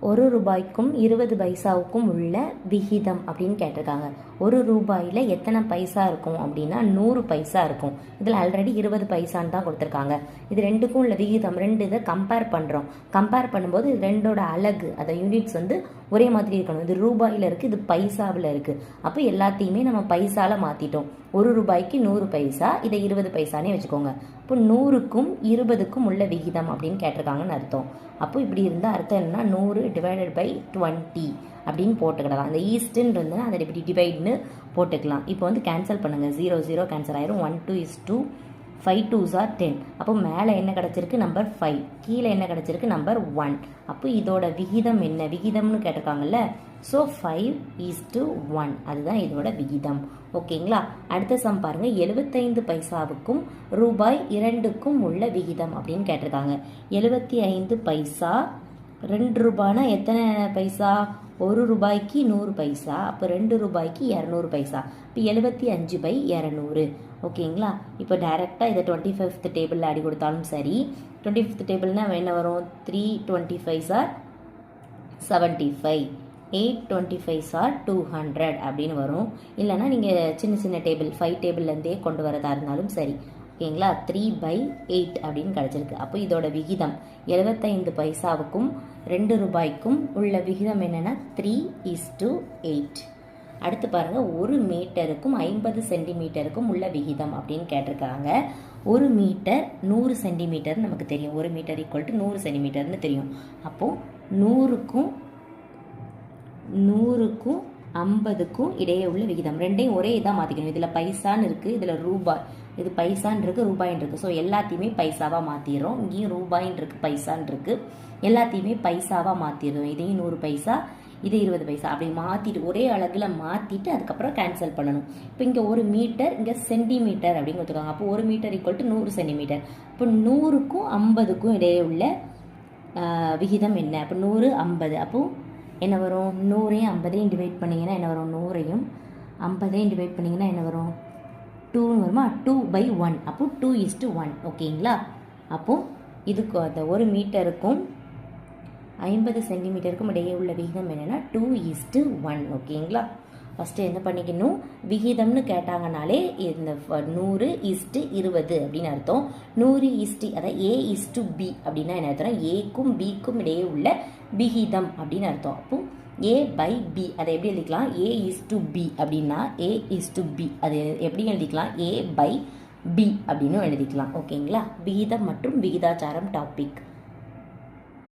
ஒரு ரூபாய்க்கும் 20 பைசாவுக்கும் உள்ள விகிதம் அப்படின்னு கேட்டிருக்காங்க. ஒரு ரூபாயில் எத்தனை பைசா இருக்கும் அப்படின்னா 100 பைசா இருக்கும். இதில் ஆல்ரெடி 20 பைசான்னு தான் கொடுத்துருக்காங்க. இது ரெண்டுக்கும் உள்ள விகிதம், ரெண்டு இதை கம்பேர் பண்ணுறோம். கம்பேர் பண்ணும்போது இது ரெண்டோட அலகு, அதை யூனிட்ஸ் வந்து ஒரே மாதிரி இருக்கணும். இது ரூபாயில் இருக்குது, இது பைசாவில் இருக்குது. அப்போ எல்லாத்தையுமே நம்ம பைசாவில் மாற்றிட்டோம். ஒரு ரூபாய்க்கு 100 பைசா, இதை 20 பைசானே வச்சுக்கோங்க. இப்போ 100க்கும் 20க்கும் உள்ள விகிதம் அப்படின்னு கேட்டிருக்காங்கன்னு அர்த்தம். அப்போ இப்படி இருந்தால் அர்த்தம் என்னன்னா 100 டிவைடட் பை 20 அப்படின்னு போட்டுக்கிடலாம். அந்த ஈஸ்ட்டுன்னு இருந்ததுன்னா அதை இப்படி டிவைட்னு போட்டுக்கலாம். இப்போ வந்து கேன்சல் பண்ணுங்கள். 0 0 கேன்சல் ஆயிரும். 1 2 is 2, 5 2s are 10. அப்போ மேலே என்ன கிடச்சிருக்கு? நம்பர் 5. கீழே என்ன கிடச்சிருக்கு? நம்பர் 1. அப்போ இதோட விகிதம் என்ன? விகிதம்னு கேட்டிருக்காங்கல்ல. ஸோ 5:1 அதுதான் இதோட விகிதம். ஓகேங்களா? அடுத்த சம் பாருங்க. 75 பைசாவுக்கும் ரூபாய் 2க்கும் உள்ள விகிதம் அப்படின்னு கேட்டிருக்காங்க. 75 பைசா 2 ரூபாய்னா எத்தனை பைசா? ஒரு ரூபாய்க்கு 100 பைசா. அப்போ 2 ரூபாய்க்கு 200 பைசா. இப்போ 75/200. ஓகேங்களா? இப்போ டைரெக்டாக இதை 25th டேபிளில் அடி கொடுத்தாலும் சரி. 25th டேபிள்னால் என்ன வரும்? 3 25s are 75, 8 25s are 200 அப்படின்னு வரும். இல்லைனா நீங்கள் சின்ன சின்ன டேபிள் 5 டேபிள்லேருந்தே கொண்டு வரதா இருந்தாலும் சரி. ஓகேங்களா? 3/8 அப்படின்னு கிடச்சிருக்கு. அப்போ இதோட விகிதம் 75 பைசாவுக்கும் 2 ரூபாய்க்கும் உள்ள விகிதம் என்னென்னா 3:8. அடுத்து பாருங்கள். 1 மீட்டருக்கும் 50 சென்டிமீட்டருக்கும் உள்ள விகிதம் அப்படின்னு கேட்டிருக்காங்க. 1 மீட்டர் 100 சென்டிமீட்டர்னு நமக்கு தெரியும். 1 மீட்டர் ஈக்குவல் டு 100 சென்டிமீட்டர்னு தெரியும். அப்போது 100க்கும் 50க்கும் இடையே உள்ள விகிதம் ரெண்டையும் ஒரே இதாக மாற்றிக்கணும். இதில் பைசான்னு இருக்குது, இதில் ரூபாய். இது பைசான் இருக்குது, ரூபாயின் இருக்குது. ஸோ எல்லாத்தையுமே பைசாவாக மாற்றிடுறோம். இங்கேயும் ரூபாயின் இருக்குது, பைசான் இருக்குது. எல்லாத்தையுமே பைசாவாக மாற்றிடுறோம். இதையும் 100 பைசா, இது 20 பைசா அப்படி மாற்றிட்டு ஒரே அழகில் மாற்றிட்டு அதுக்கப்புறம் கேன்சல் பண்ணணும். இப்போ இங்கே 1 மீட்டர், இங்கே சென்டிமீட்டர் அப்படின்னு கொடுத்துருக்காங்க. அப்போ 1 மீட்டர் ஈக்குவல் டு 100 சென்டிமீட்டர். இப்போ 100க்கும் 50க்கும் இடையே உள்ள விகிதம் என்ன? அப்போ 100 50. அப்போது என்ன வரும்? 100ஐயும் 50ஐயும் டிவைட் பண்ணிங்கன்னா என்ன வரும்? 100ஐயும் 50ஐயும் டிவைட் பண்ணிங்கன்னா என்ன வரும்? 2ன்னு வருமா? 2/1. அப்போ 2:1. ஓகேங்களா? அப்போது இதுக்கு அந்த 1 மீட்டருக்கும் 50 சென்டிமீட்டருக்கும் இடையே உள்ள விகிதம் என்னென்னா 2:1. ஓகேங்களா? ஃபஸ்ட்டு என்ன பண்ணிக்கணும்? விகிதம்னு கேட்டாங்கனாலே இந்த 100:20 அப்படின்னு அர்த்தம். 100 அதாவது A:B அப்படின்னா என்ன அர்த்தம்? ஏக்கும் பிக்கும் இடையே உள்ள விகிதம் அப்படின்னு அர்த்தம். அப்போ A/B அதை எப்படி எழுதிக்கலாம்? A:B அப்படின்னா A:B அது எப்படி எழுதிக்கலாம்? A/B அப்படின்னு எழுதிக்கலாம். ஓகேங்களா? விகிதம் மற்றும் விகிதாச்சாரம் டாபிக்.